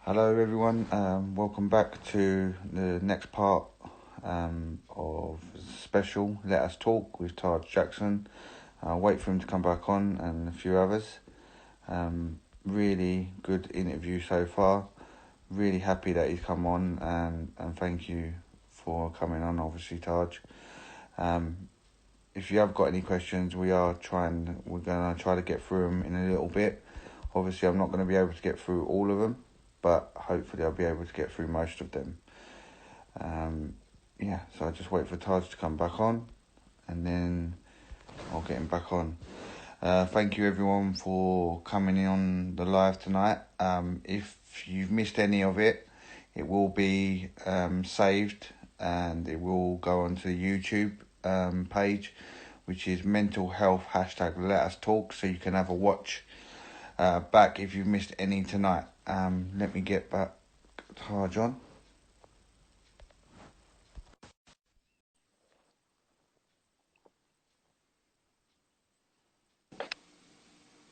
Hello everyone, welcome back to the next part of special Let Us Talk with Taj Jackson. Wait for him to come back on and a few others. Really good interview so far. Really happy that he's come on and thank you for coming on, obviously, Taj. If you have got any questions, we're going to try to get through them in a little bit. Obviously, I'm not going to be able to get through all of them, but hopefully I'll be able to get through most of them. So I just wait for Taj to come back on, and then I'll get him back on. Thank you everyone for coming in on the live tonight. If you've missed any of it, it will be saved, and it will go onto the YouTube page, which is mental health # Let Us Talk, so you can have a watch back if you've missed any tonight. Let me get back Taj on.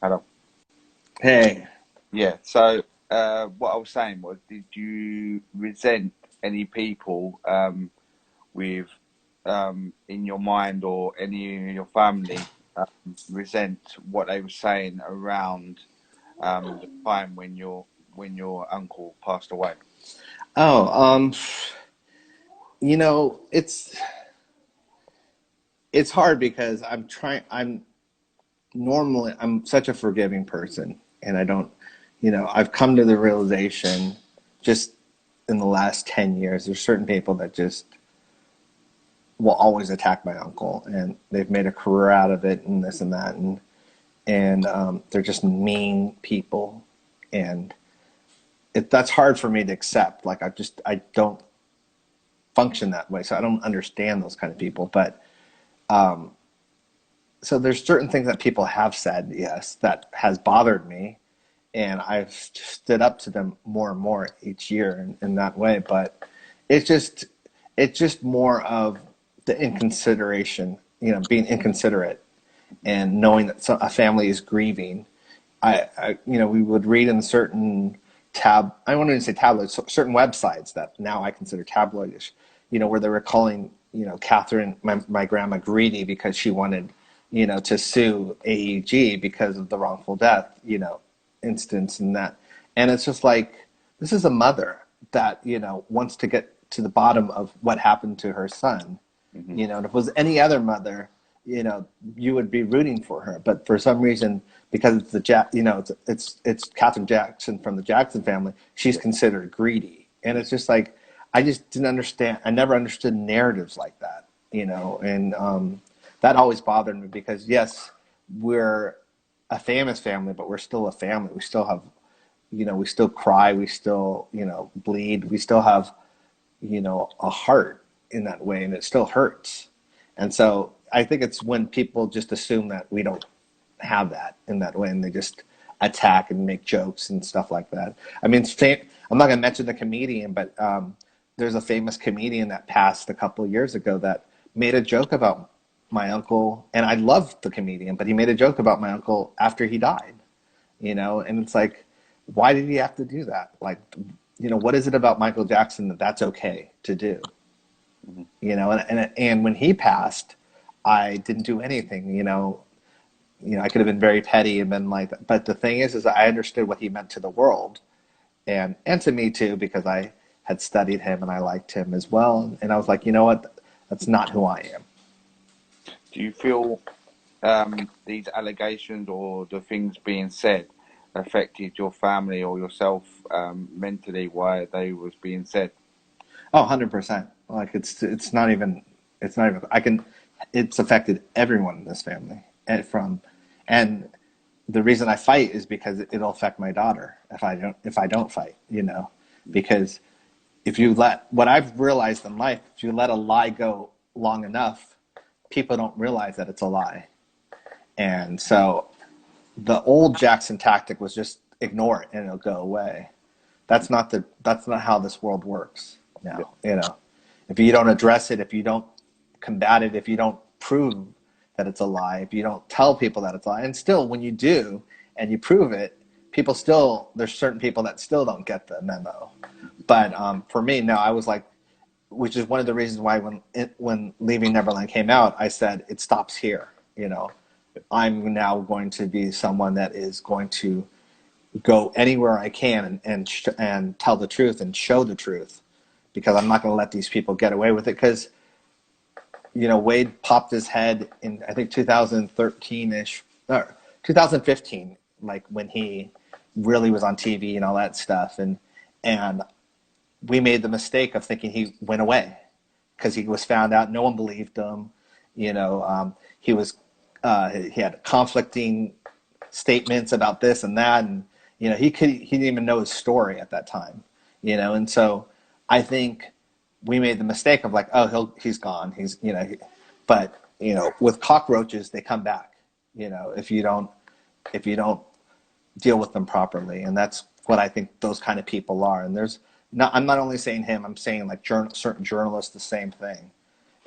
Hello. Hey. Yeah, so what I was saying was, did you resent any people with in your mind, or any in your family resent what they were saying around the time when your uncle passed away? Oh, it's hard because I'm such a forgiving person, and I don't, I've come to the realization just in the last 10 years, there's certain people that just will always attack my uncle, and they've made a career out of it and this and that. And they're just mean people. And that's hard for me to accept. Like, I don't function that way. So I don't understand those kind of people. But so there's certain things that people have said, yes, that has bothered me, and I've stood up to them more and more each year in that way. But it's just more of the inconsideration, being inconsiderate, and knowing that a family is grieving. We would read in certain I won't even say tabloids, certain websites that now I consider tabloidish, where they were calling, Catherine, my grandma, greedy because she wanted, to sue AEG because of the wrongful death, instance and that. And it's just like, this is a mother that, wants to get to the bottom of what happened to her son. Mm-hmm. And if it was any other mother, you would be rooting for her. But for some reason, because it's Catherine Jackson from the Jackson family, she's considered greedy. And it's just like, I just didn't understand. I never understood narratives like that, and that always bothered me because, yes, we're a famous family, but we're still a family. We still have, we still cry. We still, bleed. We still have, a heart in that way, and it still hurts. And so I think it's when people just assume that we don't have that in that way, and they just attack and make jokes and stuff like that. I mean, I'm not going to mention the comedian, but there's a famous comedian that passed a couple of years ago that made a joke about my uncle, and I loved the comedian, but he made a joke about my uncle after he died, and it's like, why did he have to do that? Like, what is it about Michael Jackson that's okay to do? Mm-hmm. And when he passed, I didn't do anything, I could have been very petty and been like that. But the thing is I understood what he meant to the world, and to me too, because I had studied him and I liked him as well. And I was like, you know what? That's not who I am. Do you feel these allegations or the things being said affected your family or yourself mentally, why they was being said? Oh, 100%. Like, it's affected everyone in this family. And the reason I fight is because it'll affect my daughter if I don't fight, because what I've realized in life, if you let a lie go long enough, people don't realize that it's a lie. And so the old Jackson tactic was just ignore it and it'll go away. That's not how this world works now. If you don't address it, if you don't combat it, if you don't prove that it's a lie, if you don't tell people that it's a lie, and still when you do and you prove it, people still, there's certain people that still don't get the memo. But for me, no, I was like, which is one of the reasons why when Leaving Neverland came out, I said it stops here. You know, I'm now going to be someone that is going to go anywhere I can and tell the truth and show the truth, because I'm not going to let these people get away with it. Because you know, Wade popped his head in, I think, 2013-ish, or 2015, like when he really was on TV and all that stuff. And we made the mistake of thinking he went away because he was found out. No one believed him. You know, he had conflicting statements about this and that. And, you know, he didn't even know his story at that time, you know? And so I think we made the mistake of like, oh, he's gone. But you know, with cockroaches, they come back, you know, if you don't deal with them properly. And that's what I think those kind of people are. And I'm not only saying him, I'm saying like certain journalists, the same thing.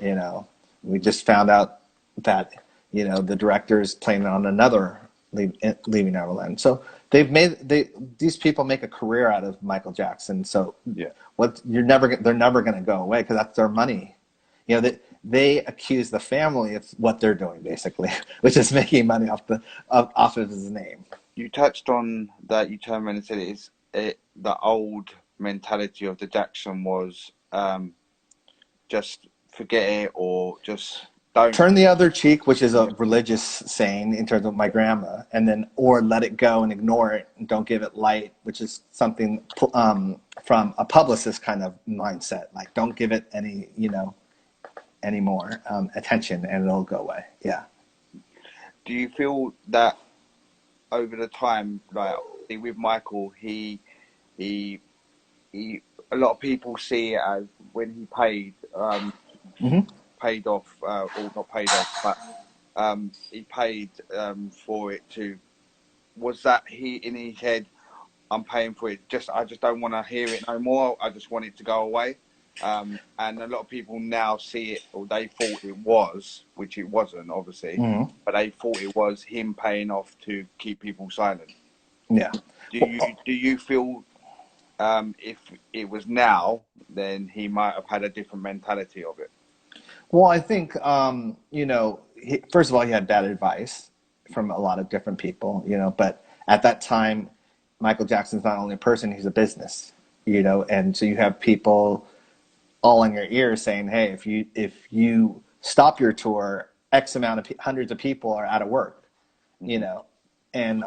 You know, we just found out that, you know, the director is planning on another Leaving Neverland. So these people make a career out of Michael Jackson. So Yeah. they're never going to go away because that's their money. You know, they accuse the family of what they're doing basically, which is making money off of his name. You touched on that. You turned around and said the old mentality of the Jackson was just forget it, or just don't turn the other cheek, which is a religious saying in terms of my grandma, and then or let it go and ignore it and don't give it light, which is something from a publicist kind of mindset, like don't give it any more attention and it'll go away. Yeah. Do you feel that over the time, like with Michael, he a lot of people see it as when he paid off, or not paid off, but he paid for it to. Was that he in his head? I'm paying for it. I just don't want to hear it no more. I just want it to go away. And a lot of people now see it, or they thought it was, which it wasn't, obviously, but they thought it was him paying off to keep people silent. Yeah. Do you feel if it was now, then he might have had a different mentality of it? Well, I think first of all, he had bad advice from a lot of different people, you know. But at that time, Michael Jackson's not only a person; he's a business, you know. And so you have people all in your ear saying, "Hey, if you stop your tour, X amount of hundreds of people are out of work," you know, and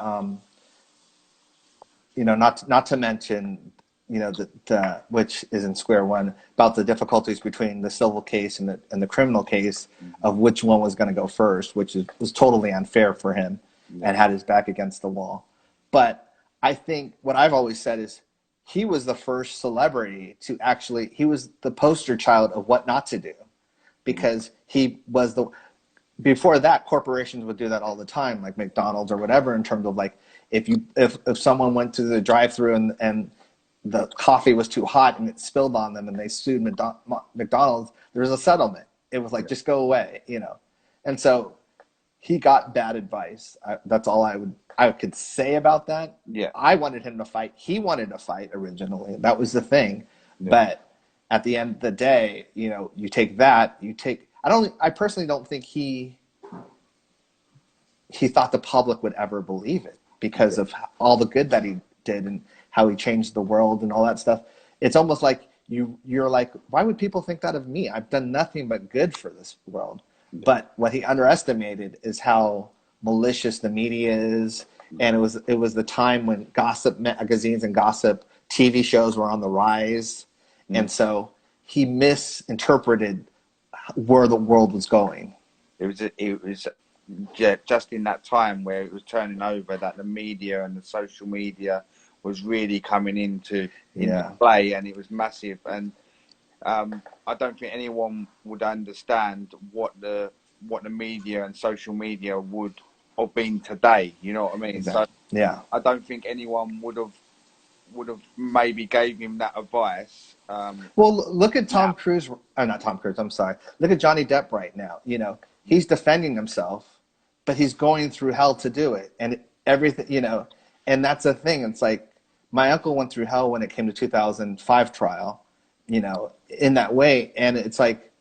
not to mention, you know, which is in square one, about the difficulties between the civil case and the criminal case of which one was going to go first, which was totally unfair for him and had his back against the wall. But I think what I've always said is he was the first celebrity he was the poster child of what not to do, because he was before that, corporations would do that all the time, like McDonald's or whatever, in terms of like, if someone went to the drive-through and the coffee was too hot and it spilled on them and they sued McDonald's, there was a settlement. It was like, just go away, you know. And so he got bad advice. That's all I could say about that. Yeah. I wanted him to fight. He wanted to fight originally. That was the thing. Yeah. But at the end of the day, you know, I personally don't think he thought the public would ever believe it because of all the good that he did and how he changed the world and all that stuff. It's almost like you're like, why would people think that of me? I've done nothing but good for this world. Yeah. But what he underestimated is how malicious the media is. And it was the time when gossip magazines and gossip TV shows were on the rise. And so he misinterpreted where the world was going. It was just in that time where it was turning over, that the media and the social media was really coming into play, and it was massive. And I don't think anyone would understand what the media and social media would have been today. You know what I mean? Exactly. So yeah, I don't think anyone would have maybe gave him that advice. Well, look at Tom Cruise. Oh, not Tom Cruise. I'm sorry. Look at Johnny Depp right now. You know, he's defending himself, but he's going through hell to do it, and everything. You know, And that's the thing. It's like my uncle went through hell when it came to 2005 trial, in that way. And it's like,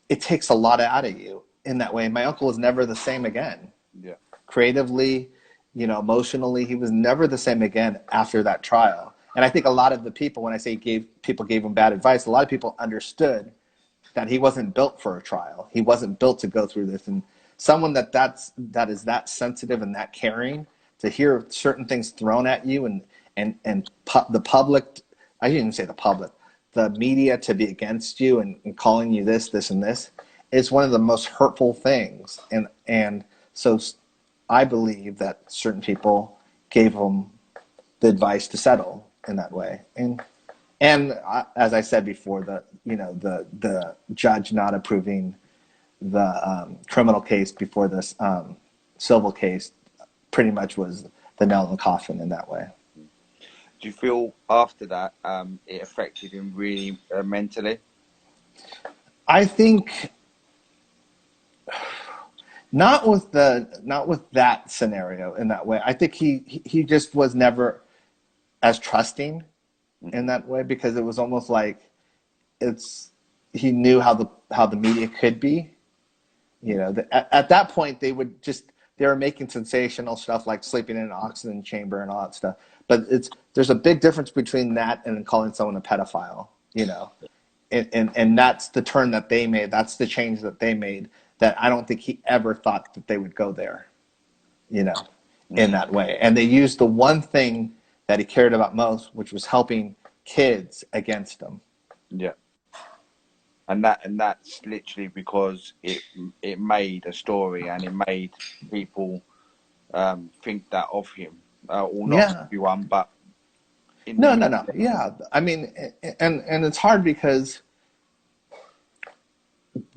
it takes a lot out of you in that way. My uncle was never the same again. Yeah. Creatively, emotionally, he was never the same again after that trial. And I think a lot of the people, when I say people gave him bad advice, a lot of people understood that he wasn't built for a trial. He wasn't built to go through this. And someone that is that sensitive and that caring, to hear certain things thrown at you, the public, I didn't even say the public, the media to be against you and calling you this, and this, is one of the most hurtful things. And so I believe that certain people gave him the advice to settle in that way. And as I said before, the judge not approving the criminal case before this civil case pretty much was the nail in the coffin in that way. Do you feel after that it affected him really mentally? I think not with that scenario in that way. I think he just was never as trusting in that way, because it was almost like he knew how the media could be. At that point they were making sensational stuff like sleeping in an oxygen chamber and all that stuff. But there's a big difference between that and calling someone a pedophile, and that's the turn that they made. That's the change that they made, that I don't think he ever thought that they would go there, in that way. And they used the one thing that he cared about most, which was helping kids, against them. Yeah. And that's literally because it made a story, and it made people think that of him, or not everyone, but no. Yeah, I mean, and it's hard because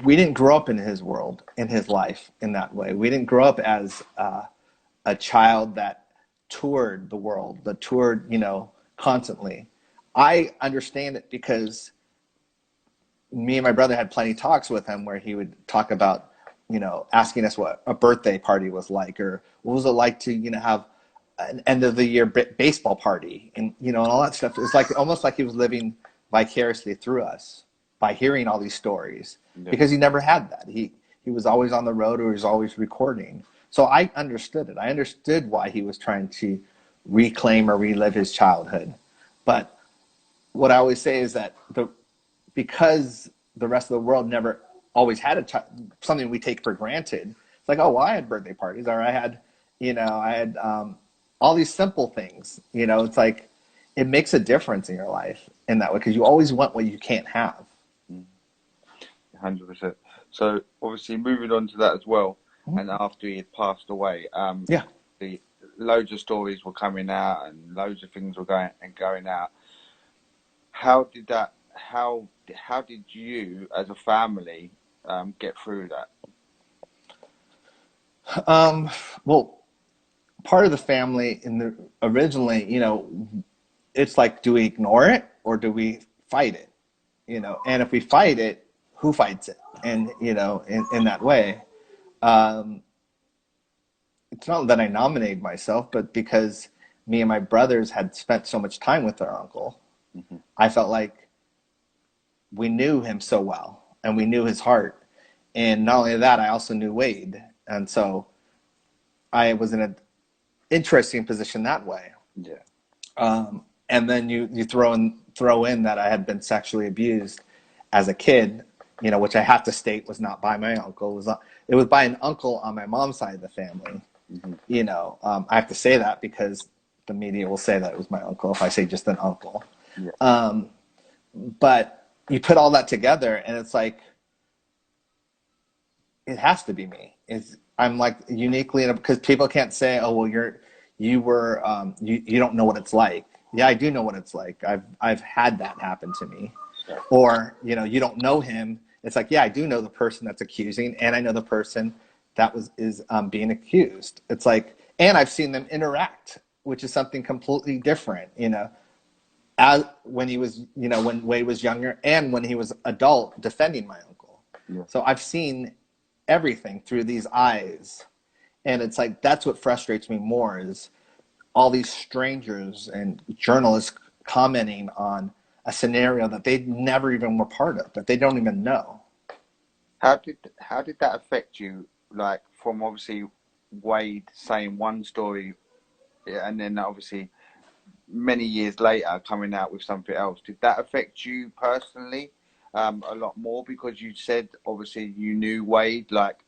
we didn't grow up in his world, in his life, in that way. We didn't grow up as a child that toured the world, that toured, constantly. I understand it because me and my brother had plenty of talks with him where he would talk about, asking us what a birthday party was like, or what was it like to, have an end of the year baseball party, and, and all that stuff. It's like almost like he was living vicariously through us by hearing all these stories, because he never had that. He was always on the road, or he was always recording. So I understood it. I understood why he was trying to reclaim or relive his childhood. But what I always say is that because the rest of the world never always had something we take for granted. It's like, oh, well, I had birthday parties, or I had all these simple things. It's like, it makes a difference in your life in that way, because you always want what you can't have. 100%. So obviously moving on to that as well, and after he had passed away, the loads of stories were coming out, and loads of things were going out. How did you, as a family, get through that? Well, part of the family originally, it's like, do we ignore it or do we fight it? And if we fight it, who fights it? And, in that way, it's not that I nominated myself, but because me and my brothers had spent so much time with our uncle, I felt like we knew him so well, and we knew his heart. And not only that, I also knew Wade. And so I was in an interesting position that way. Yeah. And then you throw in that I had been sexually abused as a kid, which I have to state was not by my uncle. It was by an uncle on my mom's side of the family. I have to say that because the media will say that it was my uncle if I say just an uncle. Yeah. But you put all that together, and it's like, it has to be me. I'm like uniquely, because people can't say, oh, well, you don't know what it's like. Yeah, I do know what it's like. I've had that happen to me. Yeah. Or, you don't know him. It's like, yeah, I do know the person that's accusing, and I know the person that is being accused. It's like, and I've seen them interact, which is something completely different, as when he was, when Wade was younger, and when he was adult defending my uncle. Yeah. So I've seen everything through these eyes, And it's like, that's what frustrates me more is all these strangers and journalists commenting on a scenario that they never even were part of, that they don't even know. How did that affect you? Like from obviously Wade saying one story, yeah, and then obviously many years later coming out with something else. Did that affect you personally a lot more because you said obviously you knew Wade, like,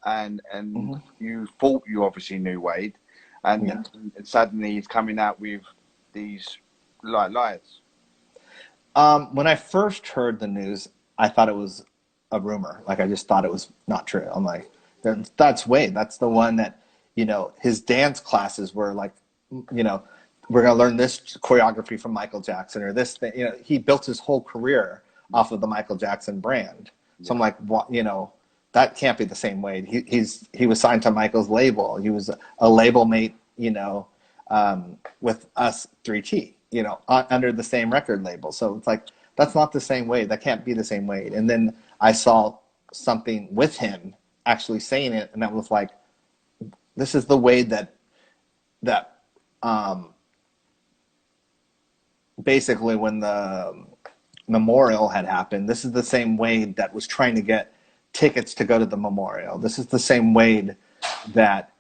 and Hmm. you thought you obviously knew Wade, Yeah. and suddenly he's coming out with these like lies. When I first heard the news, I thought it was a rumor. Like I just thought it was not true. I'm like, that's Wade. That's the one that, his dance classes were like, you know, we're gonna learn this choreography from Michael Jackson or this thing. He built his whole career off of the Michael Jackson brand. So Yeah, I'm like, what? That can't be the same Wade. He was signed to Michael's label. He was a label mate, with us 3T, under the same record label. So it's like, that's not the same Wade. That can't be the same Wade. And then I saw something with him actually saying it, and that was like, this is the Wade that um, basically when the memorial had happened, this is the same Wade that was trying to get tickets to go to the memorial. This is the same Wade that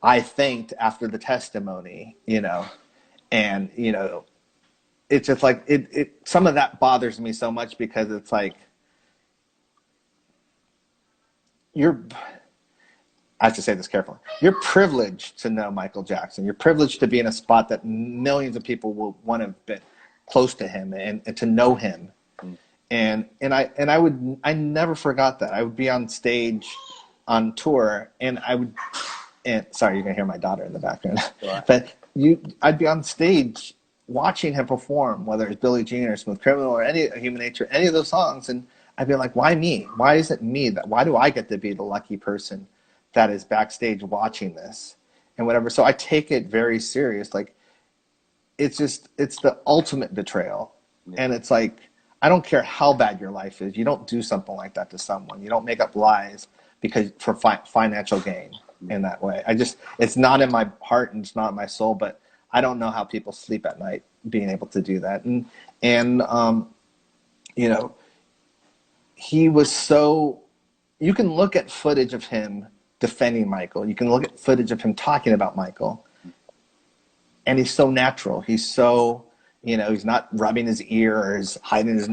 I thanked after the testimony, and it's just like it some of that bothers me so much because it's like you're I have to say this carefully. You're privileged to know Michael Jackson. You're privileged to be in a spot that millions of people will want to have been close to him and to know him. mm, I never forgot that. I would be on stage on tour and and sorry, you're gonna hear my daughter in the background. right. But I'd be on stage watching him perform, whether it's Billie Jean or Smooth Criminal or any Human Nature, any of those songs, and I'd be like, why me? Why is it me? Why do I get to be the lucky person that is backstage watching this and whatever? So I take it very serious. Like it's the ultimate betrayal, Yeah, and it's like I don't care how bad your life is. You don't do something like that to someone. You don't make up lies because for financial gain yeah. in that way. It's not in my heart and it's not in my soul, but I don't know how people sleep at night being able to do that. And you know, he was so. You can look at footage of him defending Michael. You can look at footage of him talking about Michael, and he's so natural. He's so. He's not rubbing his ear or he's hiding his.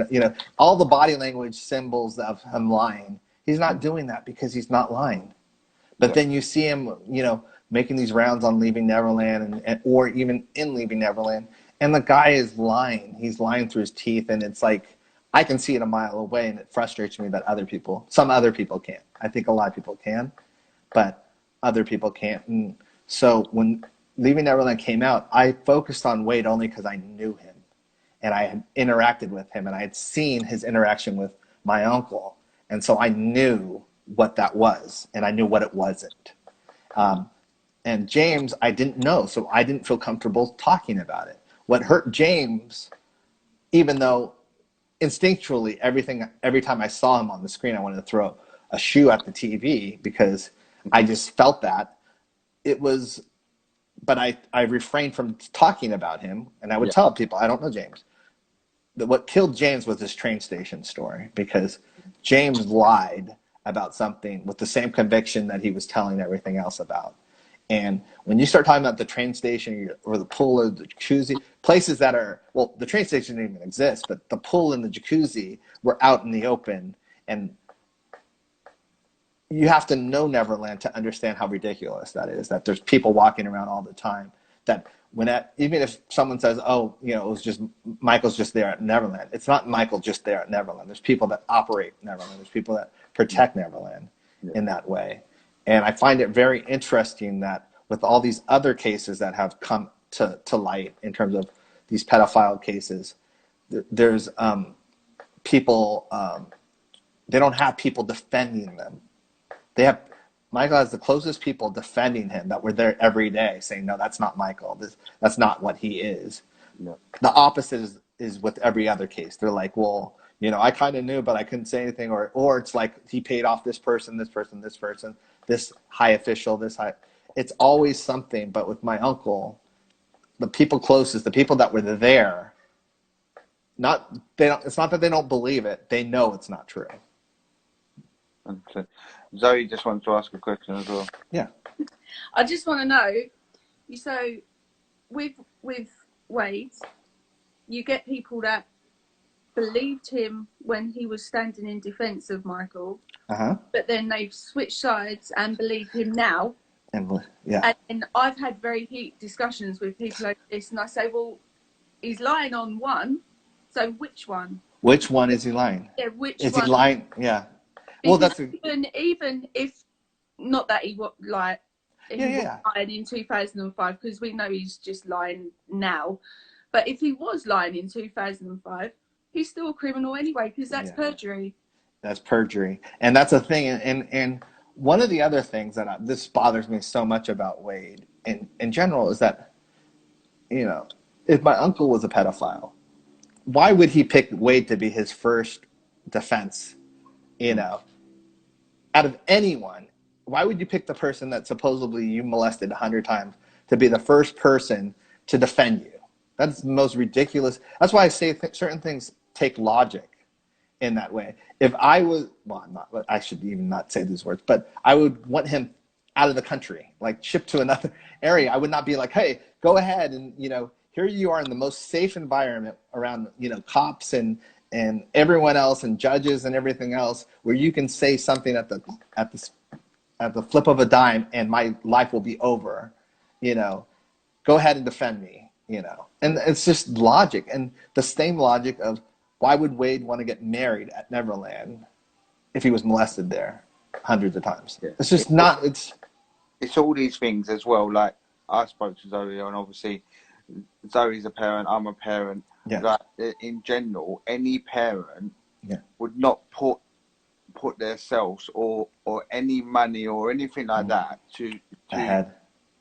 All the body language symbols of him lying. He's not doing that because he's not lying. But Yeah. then you see him, making these rounds on Leaving Neverland or even in Leaving Neverland, and the guy is lying. He's lying through his teeth, and it's like I can see it a mile away, and it frustrates me that some other people can't. I think a lot of people can, but other people can't. And so when Leaving Neverland came out, I focused on Wade only because I knew him, and I had interacted with him, and I had seen his interaction with my uncle, and so I knew what that was, and I knew what it wasn't. Um, and James, I didn't know, so I didn't feel comfortable talking about it. What hurt James, even though instinctually every time I saw him on the screen, I wanted to throw a shoe at the TV because I Mhm. just felt that it was. But I refrained from talking about him, and I would Yeah, tell people I don't know James. What killed James was his train station story because James lied about something with the same conviction that he was telling everything else about. And when you start talking about the train station or the pool or the jacuzzi, places that are, well, the train station didn't even exist, but the pool and the jacuzzi were out in the open. And you have to know Neverland to understand how ridiculous that is, that there's people walking around all the time. That even if someone says, oh, it was just Michael's just there at Neverland, it's not Michael just there at Neverland. There's people that operate Neverland. There's people that yeah, protect Neverland yeah, in that way. And I find it very interesting that with all these other cases that have come to light in terms of these pedophile cases, there's people, they don't have people defending them. They have Michael has the closest people defending him that were there every day, saying, "No, that's not Michael. That's not what he is." yeah, The opposite is with every other case. They're like, "Well, I kind of knew, but I couldn't say anything," or it's like he paid off this person, this person, this person. this high official, this high. It's always something. But with my uncle, the people closest, the people that were there, it's not that they don't believe it. They know it's not true. Okay. Zoe just wants to ask a question as well. Yeah. I just want to know, so with Wade, you get people that believed him when he was standing in defence of Michael, but then they've switched sides and believe him now. And I've had very heated discussions with people like this, and I say, well, he's lying on one, so which one? Which one is he lying? Yeah, which is one? He lying? Yeah. Because even if not that he was lying in 2005, because we know he's just lying now. But if he was lying in 2005, he's still a criminal anyway, because that's perjury. That's perjury, and that's a thing. And one of the other things that this bothers me so much about Wade in general is that, if my uncle was a pedophile, why would he pick Wade to be his first defense? Out of anyone, why would you pick the person that supposedly you molested 100 times to be the first person to defend you? That's the most ridiculous. That's why I say certain things take logic in that way. If I was, I should even not say these words, but I would want him out of the country, like shipped to another area. I would not be like, hey, go ahead and, here you are in the most safe environment around, cops and everyone else and judges and everything else, where you can say something at the flip of a dime and my life will be over. Go ahead and defend me. And it's just logic, and the same logic of why would Wade want to get married at Neverland if he was molested there hundreds of times? Yeah. It's just not. It's all these things as well. Like I spoke to Zoe, and obviously Zoe's a parent. I'm a parent. Yeah. Like in general, any parent would not put themselves or any money or anything like that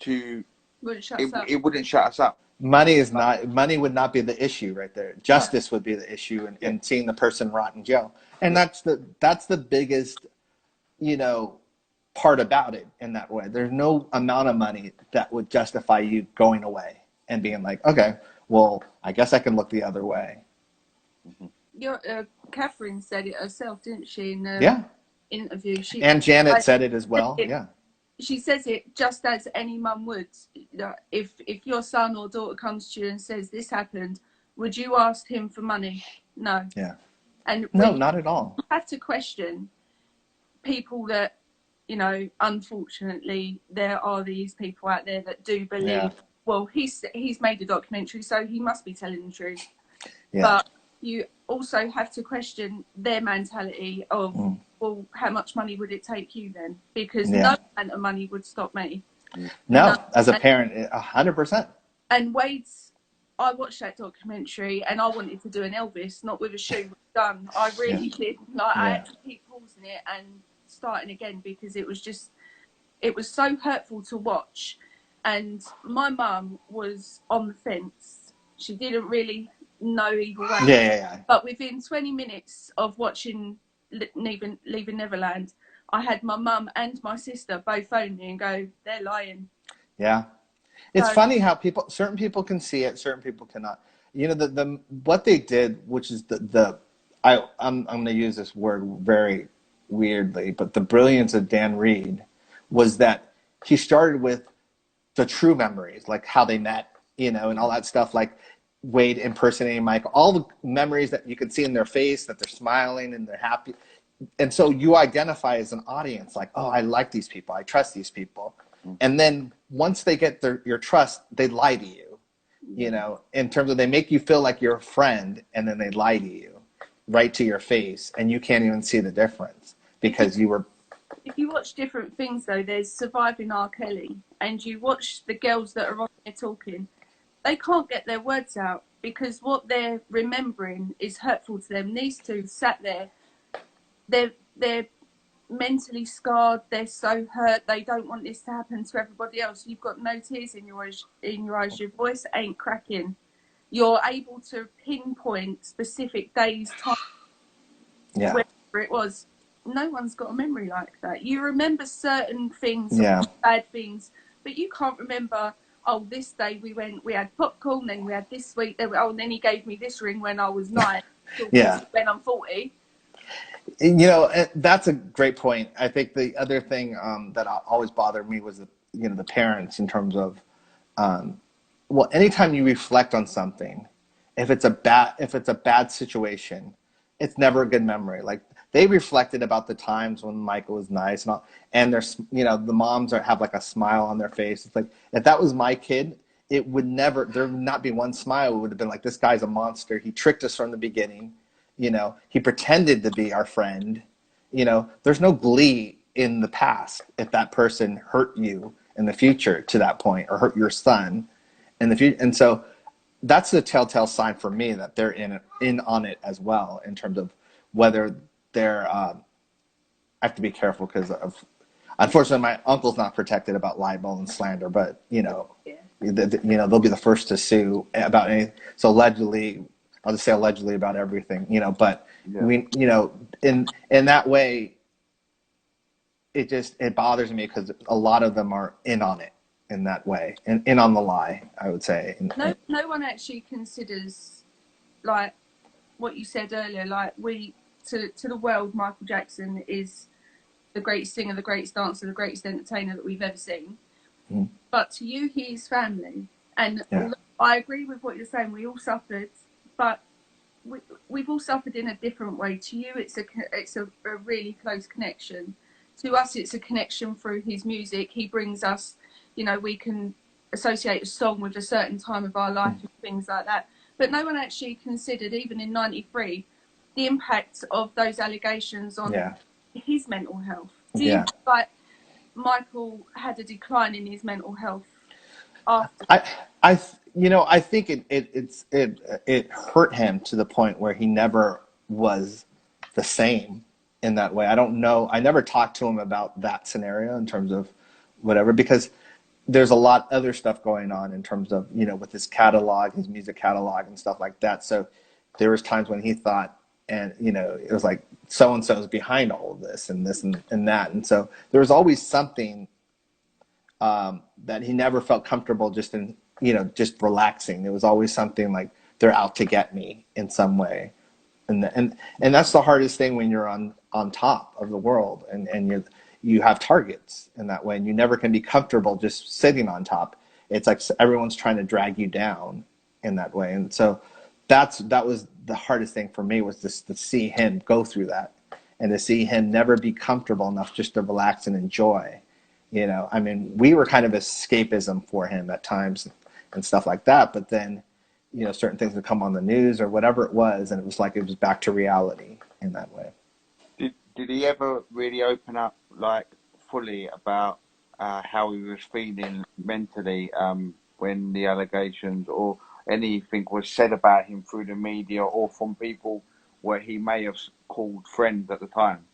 it wouldn't shut us up. Money would not be the issue right there. Justice would be the issue, and seeing the person rot in jail. And that's the biggest, part about it in that way. There's no amount of money that would justify you going away and being like, okay, well, I guess I can look the other way. Catherine said it herself, didn't she? In the interview. And Janet said it as well. She says it just as any mum would. If your son or daughter comes to you and says this happened, would you ask him for money? No. Yeah. And no, not at all. You have to question people that, unfortunately, there are these people out there that do believe, well, he's made a documentary, so he must be telling the truth. Yeah. But you also have to question their mentality of, well, how much money would it take you then? Because no amount of money would stop me. No, as a parent, 100%. And I watched that documentary and I wanted to do an Elvis, not with a shoe gun. I really did. I had to keep pausing it and starting again, because it was so hurtful to watch. And my mum was on the fence. She didn't really know either way. Yeah. But within 20 minutes of watching Leaving Neverland, I had my mum and my sister both phone me and go, they're lying. Yeah. It's funny how certain people can see it, certain people cannot. The what they did, which is I'm going to use this word very weirdly, but the brilliance of Dan Reed was that he started with the true memories, like how they met, and all that stuff, like Wade impersonating Michael, all the memories that you can see in their face, that they're smiling and they're happy. And so you identify as an audience, like, oh, I like these people, I trust these people. And then once they get your trust, they lie to you, in terms of they make you feel like you're a friend, and then they lie to you right to your face, and you can't even see the difference because you were. If you watch different things, though, there's Surviving R. Kelly, and you watch the girls that are on there talking, they can't get their words out because what they're remembering is hurtful to them. These two sat there, they're mentally scarred, they're so hurt, they don't want this to happen to everybody else. You've got no tears in your eyes, your voice ain't cracking. You're able to pinpoint specific days, time, wherever it was, no one's got a memory like that. You remember certain things, Yeah. bad things, but you can't remember, oh, this day we had popcorn, then we had this sweet, and then he gave me this ring when I was 9, Yeah. when I'm 40. You know, that's a great point. I think the other thing that always bothered me was the parents, in terms of, well, anytime you reflect on something, if it's a bad situation, it's never a good memory. Like, they reflected about the times when Michael was nice and all, and there's, the moms have like a smile on their face. It's like, if that was my kid, there would not be one smile. It would have been like, this guy's a monster. He tricked us from the beginning. He pretended to be our friend. There's no glee in the past if that person hurt you in the future to that point, or hurt your son in the future. And so that's the telltale sign for me that they're in on it as well, in terms of whether they're, I have to be careful because unfortunately my uncle's not protected about libel and slander, but they'll be the first to sue about anything. So allegedly, I'll just say allegedly about everything, but we, in that way, it bothers me because a lot of them are in on it in that way, and in on the lie, I would say. No one actually considers, like what you said earlier, like to the world, Michael Jackson is the greatest singer, the greatest dancer, the greatest entertainer that we've ever seen. Mm. But to you, he is family. And I agree with what you're saying. We all suffered, but we've all suffered in a different way. To you, it's a really close connection. To us, it's a connection through his music. He brings us, we can associate a song with a certain time of our life and things like that. But no one actually considered, even in '93, the impact of those allegations on his mental health. Do you think, like, Michael had a decline in his mental health after? I think it hurt him to the point where he never was the same in that way. I don't know. I never talked to him about that scenario in terms of whatever, because there's a lot other stuff going on in terms of, with his catalog, his music catalog and stuff like that. So there was times when he thought, and, it was like, so-and-so is behind all of this and this and that. And so there was always something that he never felt comfortable just relaxing. There was always something like, they're out to get me in some way. And that's the hardest thing when you're on top of the world, and you have targets in that way, and you never can be comfortable just sitting on top. It's like everyone's trying to drag you down in that way. And so that was the hardest thing for me, was just to see him go through that, and to see him never be comfortable enough just to relax and enjoy. I mean, we were kind of escapism for him at times and stuff like that, but then, certain things would come on the news or whatever it was, and it was like it was back to reality in that way. Did he ever really open up, like, fully about how he was feeling mentally when the allegations or anything was said about him through the media or from people where he may have called friends at the time?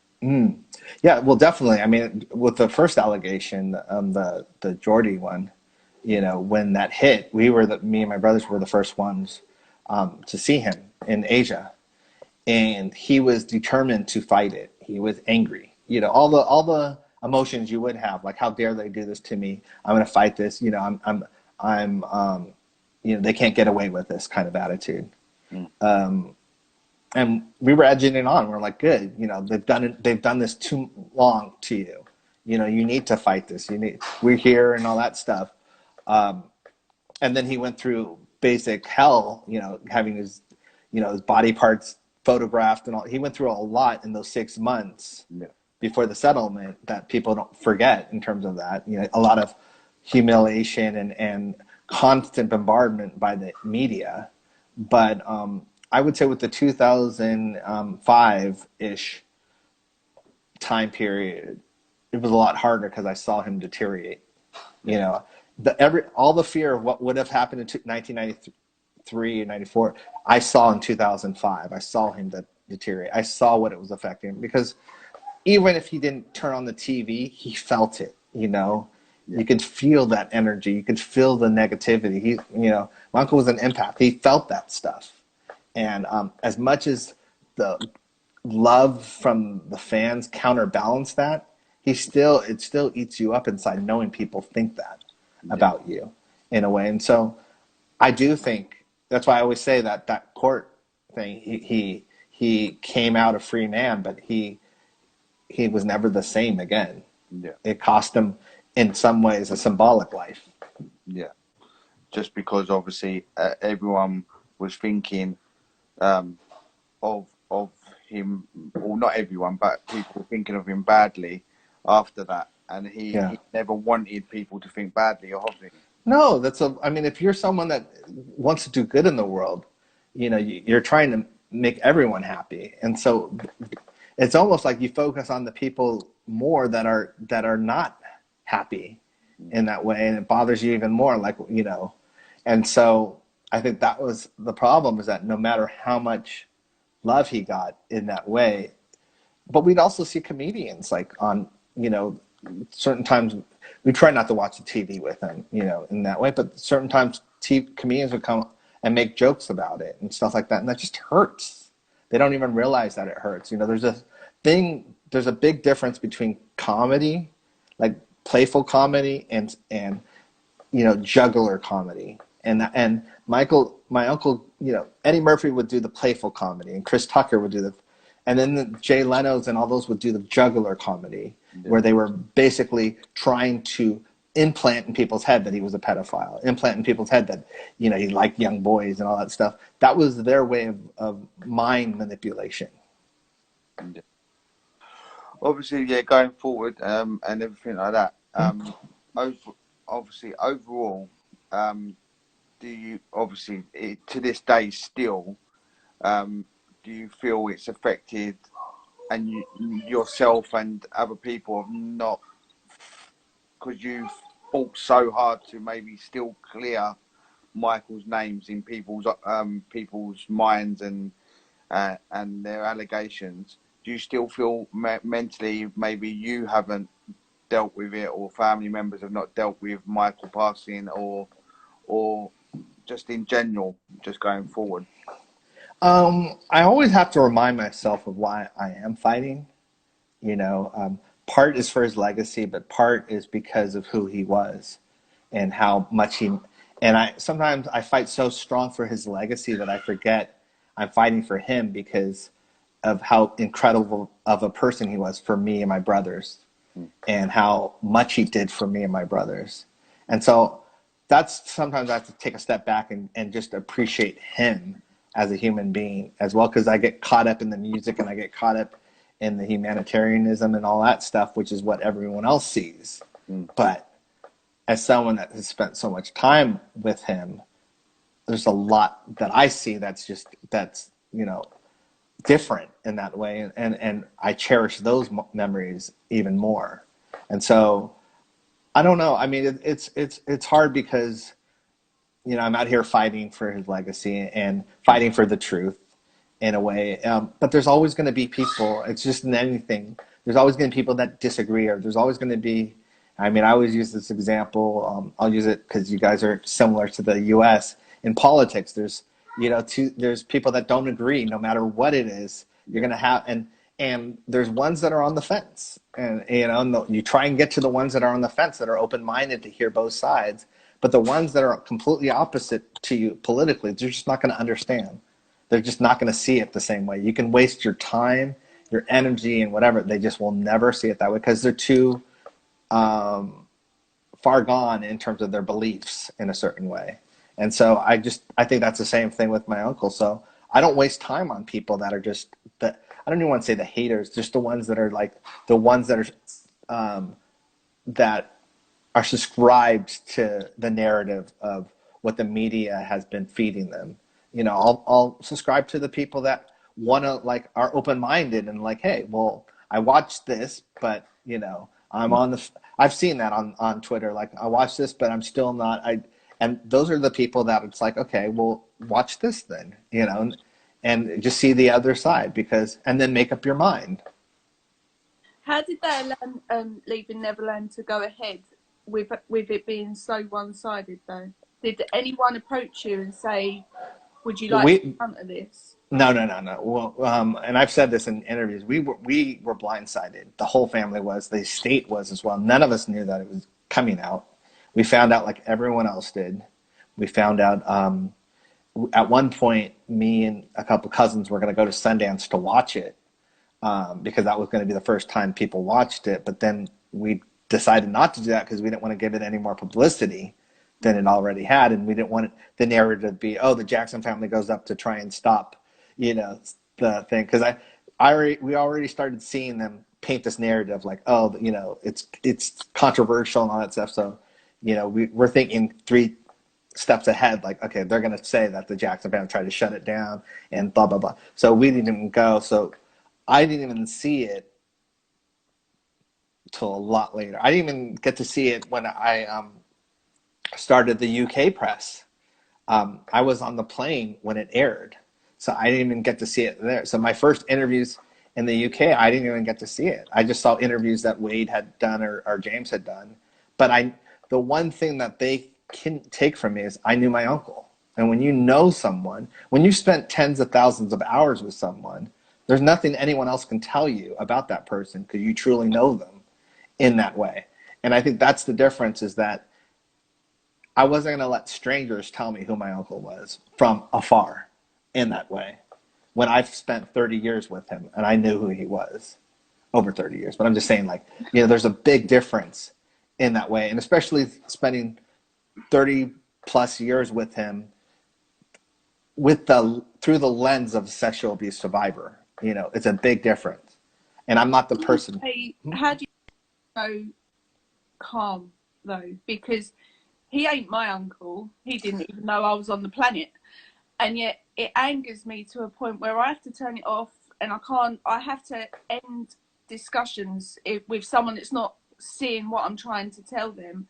Yeah, well, definitely. I mean, with the first allegation, the Geordie one, when that hit, me and my brothers were the first ones to see him in Asia, and he was determined to fight it. He was angry. All the emotions you would have, like, how dare they do this to me? I'm going to fight this. I'm they can't get away with this kind of attitude. And we were edging it on. We're like, good, they've done this too long to you. You need to fight this. We're here and all that stuff. And then he went through basic hell, having his body parts photographed and all. He went through a lot in those 6 months before the settlement that people don't forget in terms of that. A lot of humiliation and constant bombardment by the media. But I would say with the 2005-ish time period, it was a lot harder because I saw him deteriorate. All the fear of what would have happened in 1993 and 94, I saw in 2005. I saw him deteriorate. I saw what it was affecting, because even if he didn't turn on the TV, he felt it. You could feel that energy. You could feel the negativity. My uncle was an empath. He felt that stuff. And as much as the love from the fans counterbalance that, it still eats you up inside knowing people think that Yeah. about you in a way. And so I do think that's why I always say that that court thing, he came out a free man, but he was never the same again. Yeah. It cost him in some ways a symbolic life. Yeah. Just because obviously everyone was thinking of him, well, not everyone, but people were thinking of him badly after that, and Yeah. he never wanted people to think badly of him. No, I mean, if you're someone that wants to do good in the world, you know, you're trying to make everyone happy. And so it's almost like you focus on the people more that are not happy in that way. And it bothers you even more, like, you know, and so I think that was the problem, is that no matter how much love he got in that way, but we'd also see comedians like on, you know, certain times we try not to watch the TV with him, you know, in that way, but certain times comedians would come and make jokes about it and stuff like that. And that just hurts. They don't even realize that it hurts. You know, there's a big difference between comedy, like playful comedy, and you know, juggler comedy. And my uncle, you know, Eddie Murphy would do the playful comedy, and Chris Tucker would do and then Jay Leno's and all those would do the juggler comedy, where they were basically trying to implant in people's head that he was a pedophile, implant in people's head that, you know, he liked young boys and all that stuff. That was their way of mind manipulation. Yeah. Obviously, yeah, going forward and everything like that. Obviously, overall, do you obviously to this day still do you feel it's affected, and yourself and other people have not, because you've fought so hard to maybe still clear Michael's names in people's minds and their allegations? Do you still feel mentally maybe you haven't dealt with it, or family members have not dealt with Michael passing, or just in general, just going forward? I always have to remind myself of why I am fighting. You know, part is for his legacy, but part is because of who he was and how much he. And sometimes I fight so strong for his legacy that I forget I'm fighting for him because of how incredible of a person he was for me and my brothers, and how much he did for me and my brothers. And so that's sometimes I have to take a step back and just appreciate him as a human being as well, because I get caught up in the music and I get caught up in the humanitarianism and all that stuff, which is what everyone else sees. But as someone that has spent so much time with him, there's a lot that I see that's you know, different in that way, and I cherish those memories even more. And so I don't know. I mean, it's hard because, you know, I'm out here fighting for his legacy and fighting for the truth in a way. But there's always going to be people. It's just in anything. There's always going to be people that disagree, or there's always going to be. I mean, I always use this example. I'll use it because you guys are similar to the U.S. in politics. There's, you know, there's people that don't agree, no matter what it is. You're going to have, and there's ones that are on the fence, and you know, you try and get to the ones that are on the fence, that are open-minded to hear both sides. But the ones that are completely opposite to you politically, they're just not going to understand. They're just not going to see it the same way. You can waste your time, your energy, and whatever. They just will never see it that way because they're too far gone in terms of their beliefs in a certain way. And so I think that's the same thing with my uncle. So I don't waste time on people that are just I don't even want to say the haters, just the ones that are like the ones that are subscribed to the narrative of what the media has been feeding them. You know, I'll subscribe to the people that want to, like, are open-minded and like, hey, well, I watched this, but you know, I've seen that on Twitter. Like, I watched this, but I'm still not. And those are the people that it's like, okay, well, watch this then, you know, and just see the other side and then make up your mind. How did they allow leaving Neverland to go ahead with it being so one-sided though? Did anyone approach you and say, would you like to come to this? No. Well, and I've said this in interviews. We were blindsided. The whole family was. The state was as well. None of us knew that it was coming out. We found out like everyone else did. We found out at one point, me and a couple cousins were going to go to Sundance to watch it because that was going to be the first time people watched it. But then we decided not to do that because we didn't want to give it any more publicity than it already had, and we didn't want the narrative to be, oh, the Jackson family goes up to try and stop, the thing. Because we already started seeing them paint this narrative like, oh, it's controversial and all that stuff. So, we're thinking 3 steps ahead, like, okay, they're going to say that the Jackson family tried to shut it down and blah, blah, blah. So we didn't even go. So I didn't even see it till a lot later. I didn't even get to see it when I started the UK press. I was on the plane when it aired. So I didn't even get to see it there. So my first interviews in the UK, I didn't even get to see it. I just saw interviews that Wade had done or James had done. But the one thing that they can take from me is I knew my uncle. And when you know someone, when you spent tens of thousands of hours with someone, there's nothing anyone else can tell you about that person because you truly know them in that way. And I think that's the difference, is that I wasn't going to let strangers tell me who my uncle was from afar in that way. When I've spent 30 years with him and I knew who he was, over 30 years. But I'm just saying, like, there's a big difference in that way. And especially spending 30 plus years with him through the lens of a sexual abuse survivor, it's a big difference. And I'm not the person. How do you go calm though? Because he ain't my uncle. He didn't even know I was on the planet. And yet it angers me to a point where I have to turn it off, and I have to end discussions with someone that's not seeing what I'm trying to tell them.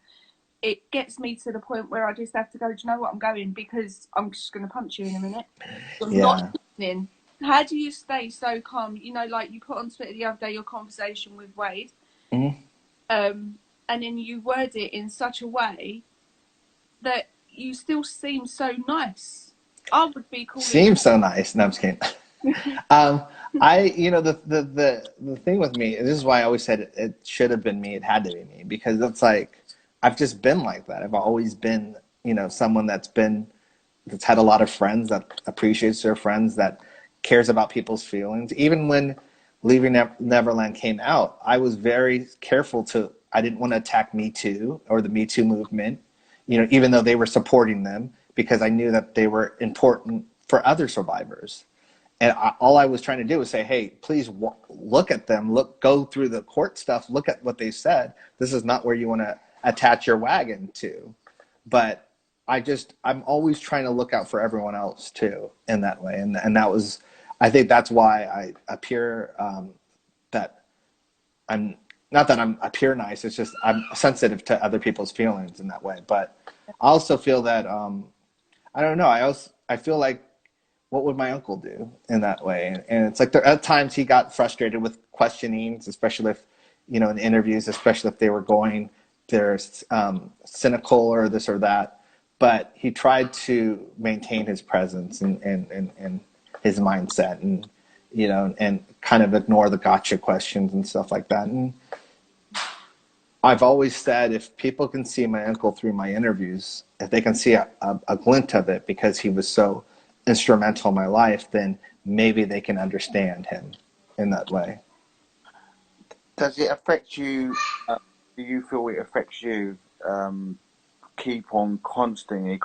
It gets me to the point where I just have to go, do you know what, I'm going, because I'm just going to punch you in a minute. I'm not listening. How do you stay so calm? Like you put on Twitter the other day your conversation with Wade, and then you word it in such a way that you still seem so nice. I would be calling. Seems so nice. No, I'm just kidding. The thing with me, this is why I always said it should have been me. It had to be me, because it's like I've just been like that. I've always been, someone that's had a lot of friends, that appreciates their friends, that cares about people's feelings. Even when Leaving Neverland came out, I was very careful I didn't want to attack Me Too or the Me Too movement, even though they were supporting them, because I knew that they were important for other survivors. And all I was trying to do was say, hey, please look at them, go through the court stuff, look at what they said. This is not where you want to attach your wagon to. But I'm always trying to look out for everyone else too in that way. And that was, I think that's why I appear that I'm, not that I'm appear nice, it's just I'm sensitive to other people's feelings in that way. But I also feel that, I don't know, I feel like, what would my uncle do in that way? And it's like at times he got frustrated with questionings, especially if, in interviews, especially if they were they're cynical or this or that. But he tried to maintain his presence and his mindset, and and kind of ignore the gotcha questions and stuff like that. And I've always said, if people can see my uncle through my interviews, if they can see a glint of it because he was so instrumental in my life, then maybe they can understand him in that way. Does it affect you? Do you feel it affects you? Keep on constantly,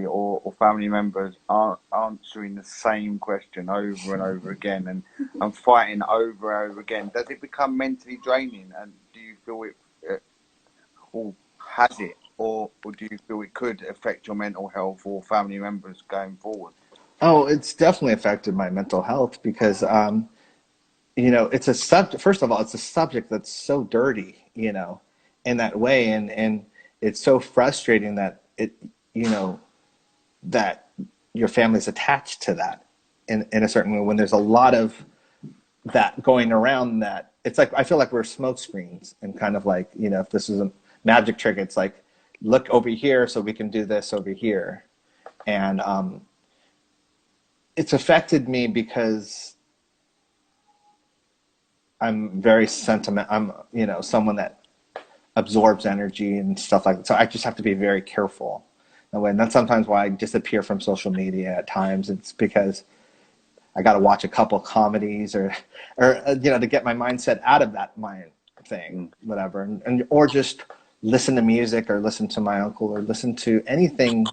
or family members are answering the same question over and over again, and fighting over and over again? Does it become mentally draining? And do you feel it, or has it, or do you feel it could affect your mental health or family members going forward? Oh, it's definitely affected my mental health because, it's a subject. First of all, it's a subject that's so dirty, in that way, and it's so frustrating that that your family's attached to that in a certain way, when there's a lot of that going around. That it's like I feel like we're smoke screens, and kind of like, if this is a magic trick, it's like, look over here so we can do this over here. And it's affected me because I'm very sentiment. I'm, someone that absorbs energy and stuff like that. So I just have to be very careful. And that's sometimes why I disappear from social media at times. It's because I got to watch a couple comedies or to get my mindset out of that mind thing, whatever, or just listen to music or listen to my uncle or listen to anything,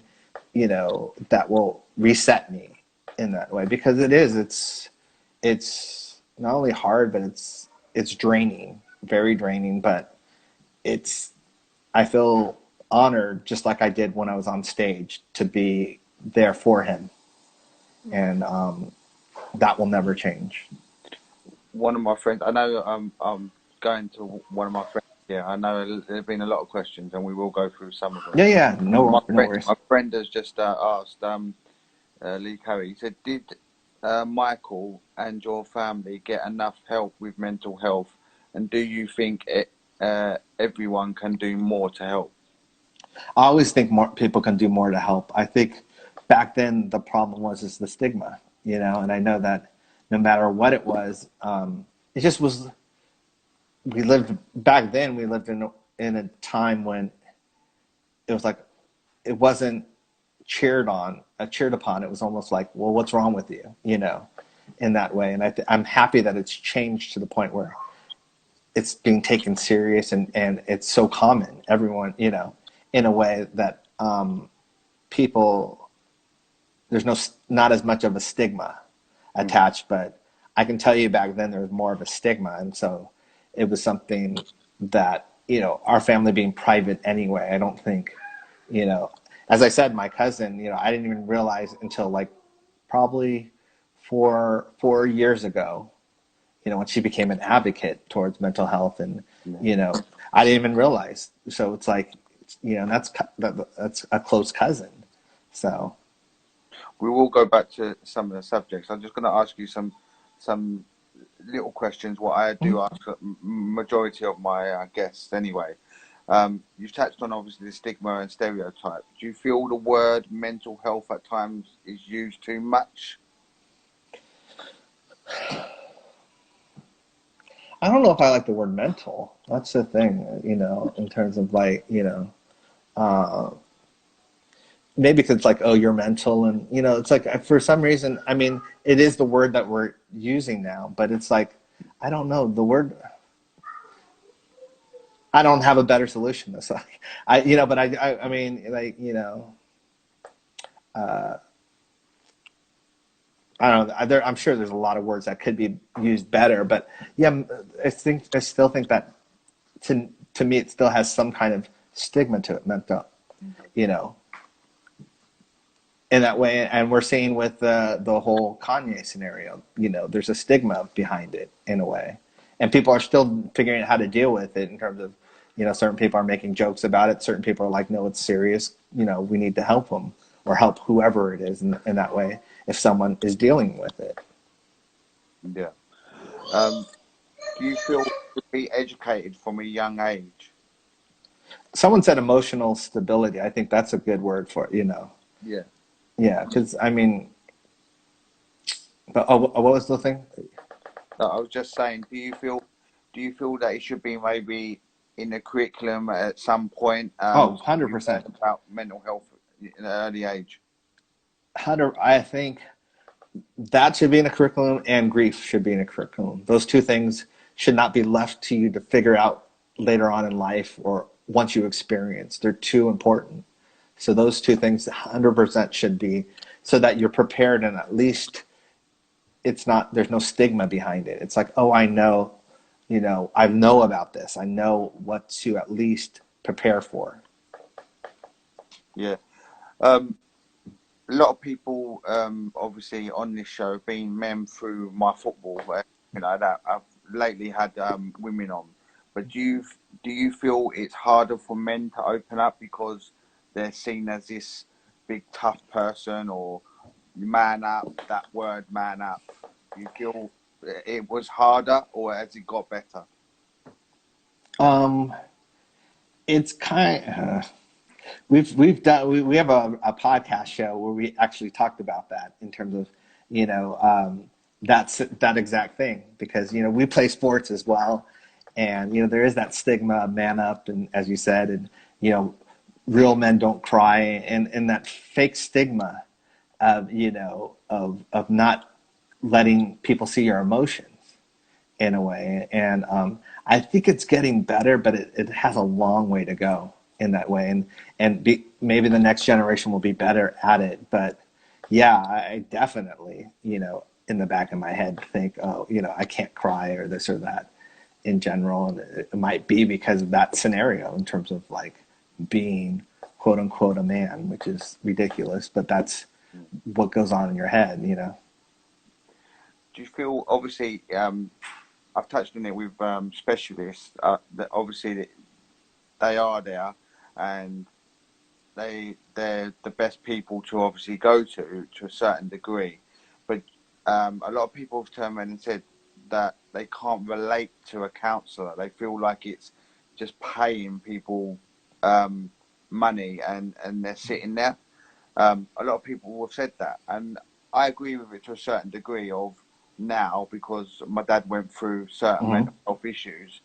that will reset me in that way, because it's not only hard, but it's draining, very draining, but I feel honored, just like I did when I was on stage, to be there for him. And that will never change. One of my friends, I know I'm going to one of my friends. Yeah, I know there's been a lot of questions, and we will go through some of them. Yeah, no worries. My friend has just asked Lee Cowie. He said, "Did Michael and your family get enough help with mental health, and do you think everyone can do more to help?" I always think more people can do more to help. I think back then the problem is the stigma, and I know that no matter what it was, it just was. We lived in a time when it was like it wasn't cheered upon. It was almost like, well, what's wrong with you, in that way. And I'm happy that it's changed to the point where it's being taken serious and it's so common. Everyone, in a way that people, there's not as much of a stigma attached, but I can tell you back then there was more of a stigma. And so it was something that, our family being private anyway, I don't think, as I said, my cousin, I didn't even realize until like probably 4 years ago, when she became an advocate towards mental health, and, I didn't even realize. So it's like, that's a close cousin. So we will go back to some of the subjects. I'm just going to ask you some little questions. What I do ask majority of my guests anyway. You've touched on obviously the stigma and stereotype. Do you feel the word mental health at times is used too much? I don't know if I like the word mental. That's the thing, in terms of like, maybe because it's like, oh, you're mental, and it's like, for some reason, I mean, it is the word that we're using now, but it's like, I don't know the word. I don't have a better solution. So I mean, like, I don't know. I'm sure there's a lot of words that could be used better, but yeah, I still think that to me it still has some kind of stigma to it, mental, in that way. And we're seeing with the whole Kanye scenario, there's a stigma behind it in a way, and people are still figuring out how to deal with it in terms of, certain people are making jokes about it. Certain people are like, no, it's serious. We need to help them or help whoever it is in that way if someone is dealing with it. Yeah. Do you feel to be educated from a young age? Someone said emotional stability. I think that's a good word for it, Yeah. Yeah, because I mean, but what was the thing? No, I was just saying, do you feel that it should be maybe in the curriculum at some point? 100%. About mental health in an early age. I think that should be in a curriculum, and grief should be in a curriculum. Those two things should not be left to you to figure out later on in life or once you experience. They're too important. So those two things 100% should be, so that you're prepared, and at least there's no stigma behind it. It's like, oh, I know about this. I know what to at least prepare for. Yeah. A lot of people, obviously, on this show have been men through my football, that. I've lately had women on, but do you feel it's harder for men to open up because they're seen as this big tough person, or man up? That word, man up. Do you feel it was harder, or has it got better? It's we have a podcast show where we actually talked about that in terms of That's that exact thing, because we play sports as well, and there is that stigma, man up, and as you said, and real men don't cry, and that fake stigma of of not letting people see your emotions in a way. And I think it's getting better, but it has a long way to go in that way. Maybe the next generation will be better at it. But yeah, I definitely, in the back of my head think, oh, I can't cry or this or that in general. And it might be because of that scenario in terms of like being quote unquote a man, which is ridiculous, but that's what goes on in your head. Do you feel, obviously, I've touched on it with specialists, that obviously they are there, and they're the best people to obviously go to a certain degree, but a lot of people have turned around and said that they can't relate to a counsellor. They feel like it's just paying people money, and they're sitting there. A lot of people have said that, and I agree with it to a certain degree of now, because my dad went through certain mental health issues,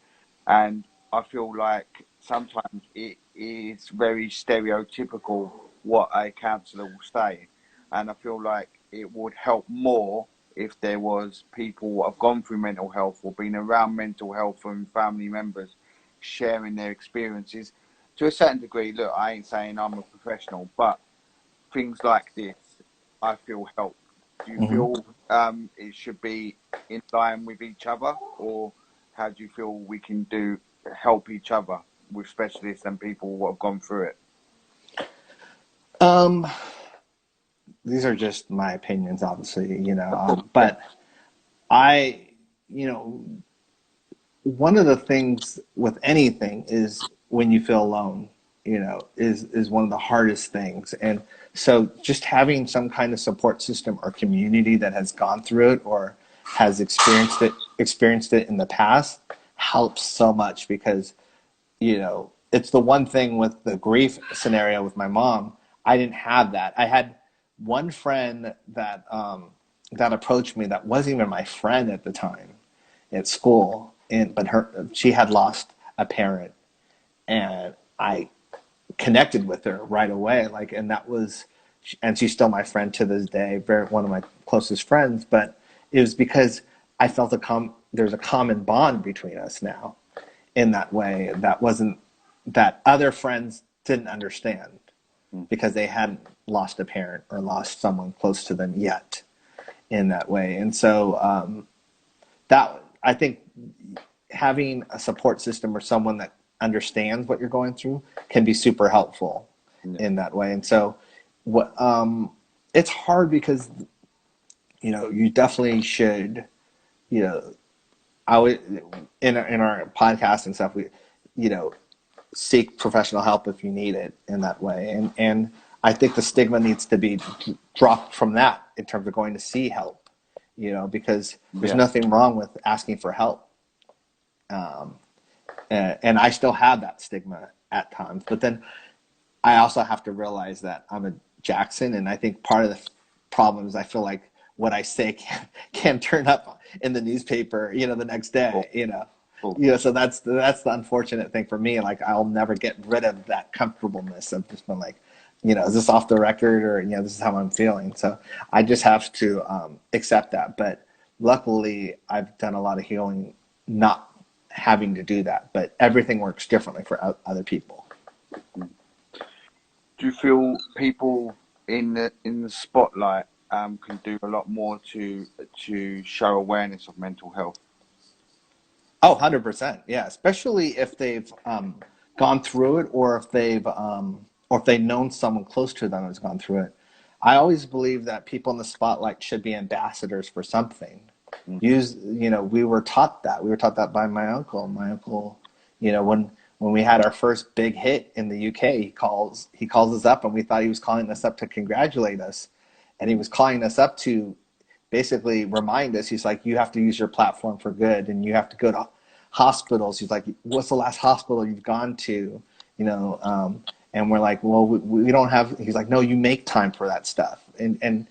and I feel like sometimes it is very stereotypical what a counsellor will say, and I feel like it would help more if there was people who have gone through mental health or been around mental health and family members sharing their experiences to a certain degree. Look, I ain't saying I'm a professional, but things like this, I feel help. Do you feel it should be in line with each other, or how do you feel we can help each other with specialists and people who have gone through it? These are just my opinions, obviously, but I, one of the things with anything is when you feel alone, is one of the hardest things. And so just having some kind of support system or community that has gone through it or has experienced it in the past helps so much, because, it's the one thing with the grief scenario with my mom. I didn't have that. I had one friend that that approached me that wasn't even my friend at the time at school, but she had lost a parent, and I connected with her right away. And she's still my friend to this day, one of my closest friends. But it was because I felt there's a common bond between us now, in that way that other friends didn't understand, because they hadn't lost a parent or lost someone close to them yet in that way. And so that, I think, having a support system or someone that understands what you're going through can be super helpful in that way. And so it's hard because, you definitely should, I would, in our podcast and stuff, we, seek professional help if you need it in that way. And I think the stigma needs to be dropped from that in terms of going to see help, because there's nothing wrong with asking for help. And I still have that stigma at times, but then I also have to realize that I'm a Jackson, and I think part of the problem is I feel like what I say can turn up in the newspaper, the next day, so that's the unfortunate thing for me. Like, I'll never get rid of that comfortableness of just being like, is this off the record, or, this is how I'm feeling. So I just have to accept that. But luckily I've done a lot of healing, not having to do that, but everything works differently for other people. Do you feel people in the spotlight can do a lot more to show awareness of mental health? Oh, 100%. Yeah. Especially if they've gone through it, or if they've known someone close to them has gone through it. I always believe that people in the spotlight should be ambassadors for something. We were taught that. We were taught that by my uncle. My uncle, when we had our first big hit in the UK, he calls us up, and we thought he was calling us up to congratulate us. And he was calling us up to basically remind us. He's like, you have to use your platform for good, and you have to go to hospitals. He's like, what's the last hospital you've gone to? And we're like, well, we don't have. He's like, no, you make time for that stuff. And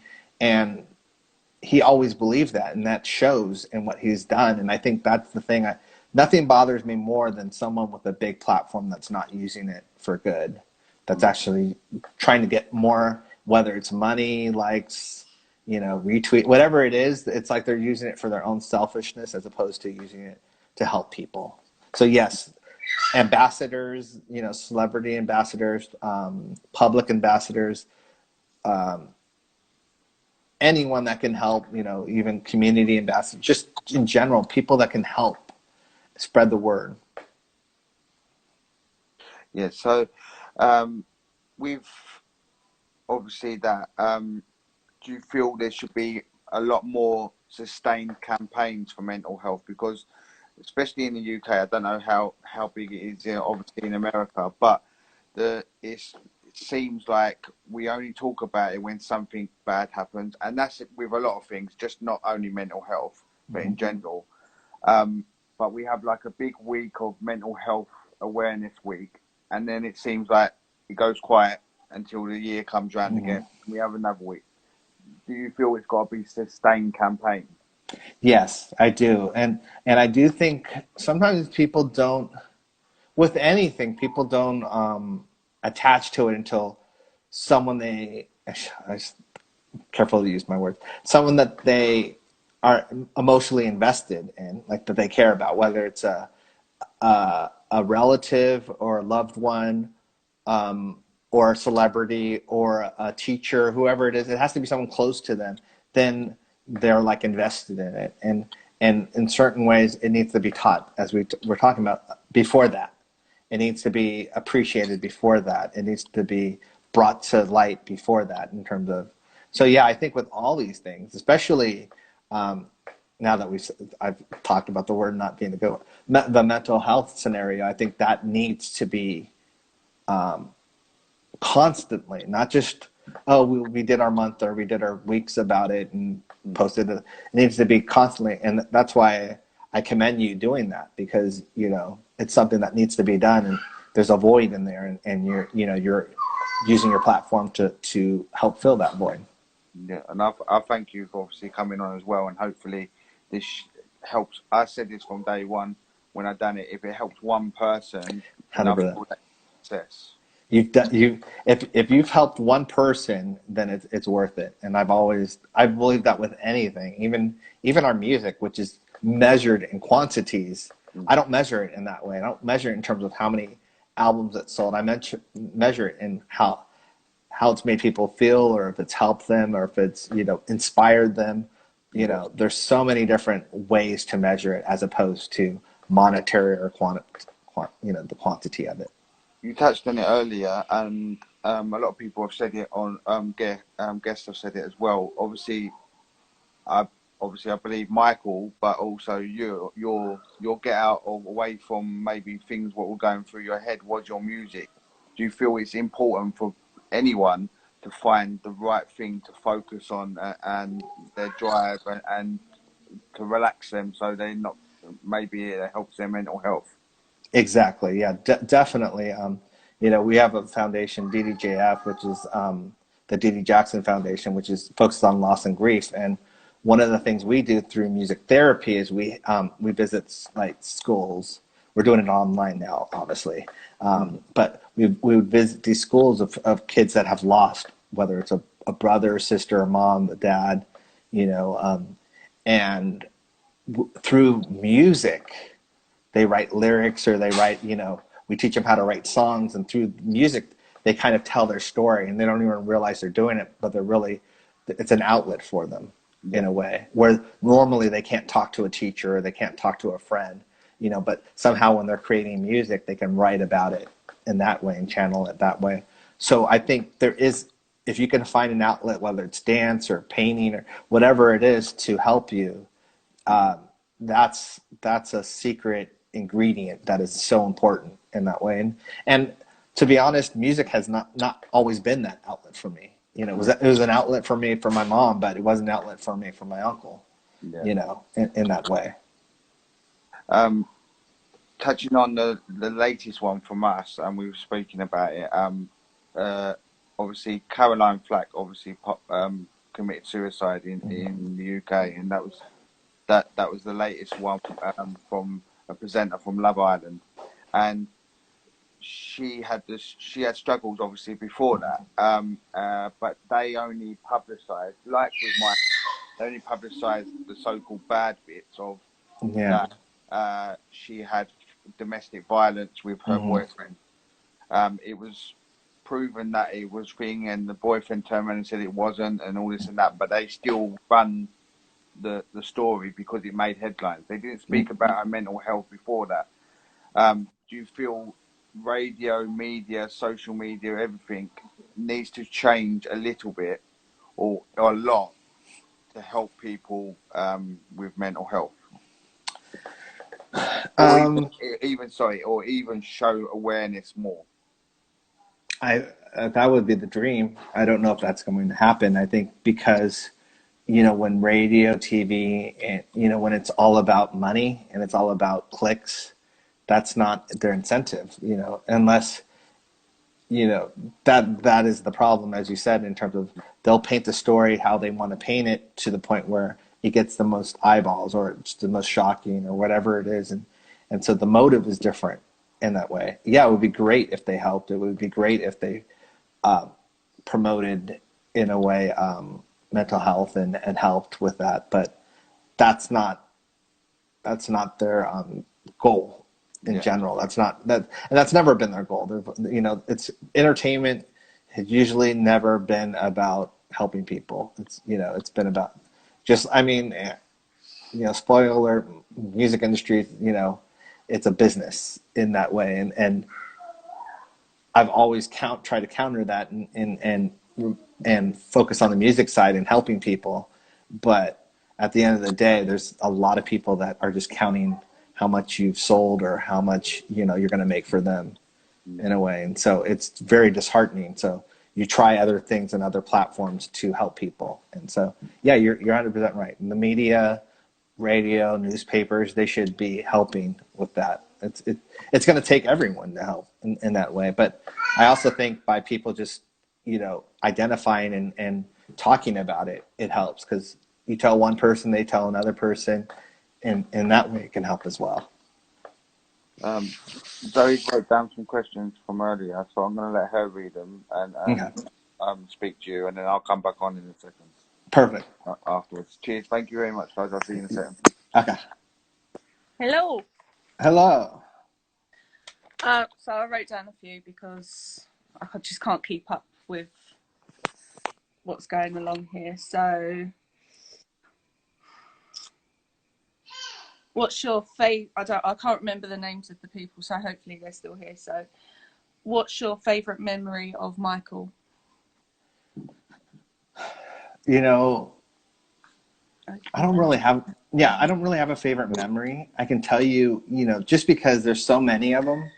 he always believed that, and that shows in what he's done. And I think that's the thing. Nothing bothers me more than someone with a big platform that's not using it for good, that's actually trying to get more, whether it's money, likes, retweet, whatever it is. It's like they're using it for their own selfishness as opposed to using it to help people. So yes, ambassadors, celebrity ambassadors, public ambassadors, anyone that can help, even community ambassadors, just in general, people that can help spread the word. Yeah, so with obviously that, do you feel there should be a lot more sustained campaigns for mental health? Because especially in the UK, I don't know how big it is obviously in America, but it seems like we only talk about it when something bad happens, and that's it with a lot of things, just not only mental health, but in general. But we have like a big week of mental health awareness week, and then it seems like it goes quiet until the year comes round again. We have another week. Do you feel it's got to be sustained campaign? Yes, I do. And I do think sometimes people don't, with anything, people don't attach to it until someone I careful to use my words, someone that they are emotionally invested in, like that they care about, whether it's a relative or a loved one, or a celebrity or a teacher, whoever it is. It has to be someone close to them. Then they're like invested in it, and in certain ways, it needs to be taught, as we're talking about before that. It needs to be appreciated before that. It needs to be brought to light before that, in terms of. So yeah, I think with all these things, especially now that I've talked about the word not being a good one, the mental health scenario, I think that needs to be constantly, not just, oh, we did our month or we did our weeks about it and posted it. It needs to be constantly, and that's why I commend you doing that, because it's something that needs to be done, and there's a void in there, and you're using your platform to help fill that void. Yeah, and I thank you for obviously coming on as well, and hopefully this helps. I said this from day one when I done it. If it helps one person, enough for that success. If you've helped one person, then it's worth it. And I believe that with anything, even our music, which is measured in quantities. I don't measure it in that way. I don't measure it in terms of how many albums it sold. I measure it in how it's made people feel, or if it's helped them, or if it's inspired them. There's so many different ways to measure it, as opposed to monetary or the quantity of it. You touched on it earlier, and a lot of people have said it on guests have said it as well. Obviously, I believe Michael, but also your get out of away from maybe things what were going through your head was your music. Do you feel it's important for anyone to find the right thing to focus on and their drive and to relax them, so they're not, maybe it helps their mental health? Exactly. Yeah, definitely. We have a foundation, DDJF, which is the Didi Jackson Foundation, which is focused on loss and grief. And one of the things we do through music therapy is we visit like schools. We're doing it online now, obviously, but we would visit these schools of kids that have lost, whether it's a brother, sister, a mom, a dad, and through music, they write lyrics, or they write, we teach them how to write songs, and through music, they kind of tell their story, and they don't even realize they're doing it, but it's an outlet for them in a way, where normally they can't talk to a teacher, or they can't talk to a friend, but somehow when they're creating music, they can write about it in that way and channel it that way. So I think if you can find an outlet, whether it's dance or painting or whatever it is, to help you, that's a secret ingredient that is so important in that way. And to be honest, music has not always been that outlet for me. It was an outlet for me for my mom, but it wasn't an outlet for me for my uncle. Yeah. In that way. Touching on the latest one from us, and we were speaking about it. Obviously, Caroline Flack obviously committed suicide in the UK, and that was the latest one from a presenter from Love Island, and she had struggles obviously before that, but they only publicised, like with my, they only publicised the so-called bad bits of that. She had domestic violence with her boyfriend. It was proven that it was thing, and the boyfriend turned around and said it wasn't, and all this and that, but they still run the story because it made headlines. They didn't speak about her mental health before that. Do you feel radio, media, social media, everything needs to change a little bit or a lot to help people with mental health? Or even show awareness more? That would be the dream. I don't know if that's going to happen. I think because, you know, when radio, TV, and, you know, when it's all about money and it's all about clicks, that's not their incentive, you know, unless, you know, that is the problem, as you said, in terms of they'll paint the story how they want to paint it to the point where it gets the most eyeballs or it's the most shocking or whatever it is. And so the motive is different in that way. Yeah, it would be great if they helped. It would be great if they promoted, in a way, mental health and helped with that. But that's not their goal in general. That's never been their goal. You know, it's entertainment has usually never been about helping people. It's, you know, it's been about just, I mean, you know, spoiler alert, music industry, you know, it's a business in that way. And I've always tried to counter that and focus on the music side and helping people. But at the end of the day, there's a lot of people that are just counting how much you've sold or how much, you know, you're going to make for them in a way. And so it's very disheartening. So you try other things and other platforms to help people. And so, yeah, you're 100% right. And the media, radio, newspapers, they should be helping with that. It's going to take everyone to help in that way. But I also think by people just, you know, identifying and talking about it, it helps, because you tell one person, they tell another person, and in that way it can help as well. Zoe wrote down some questions from earlier, so I'm going to let her read them and speak to you, and then I'll come back on in a second. Perfect. Afterwards. Cheers. Thank you very much, guys. I'll see you in a second. Okay. Hello. Hello. So I wrote down a few because I just can't keep up with what's going along here. So, what's your favorite? I can't remember the names of the people, so hopefully they're still here. So, what's your favorite memory of Michael? You know, I don't really have a favorite memory. I can tell you, you know, just because there's so many of them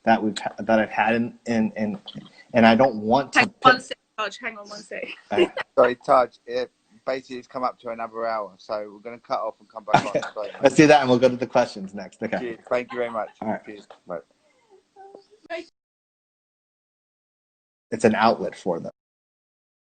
that I've had and I don't want to. Hang on one sec. Sorry, Taj. Basically, it's come up to another hour, so we're going to cut off and come back on. Sorry, let's do that, and we'll go to the questions next. Okay. Cheers. Thank you very much. All right. Cheers. Bye. It's an outlet for them.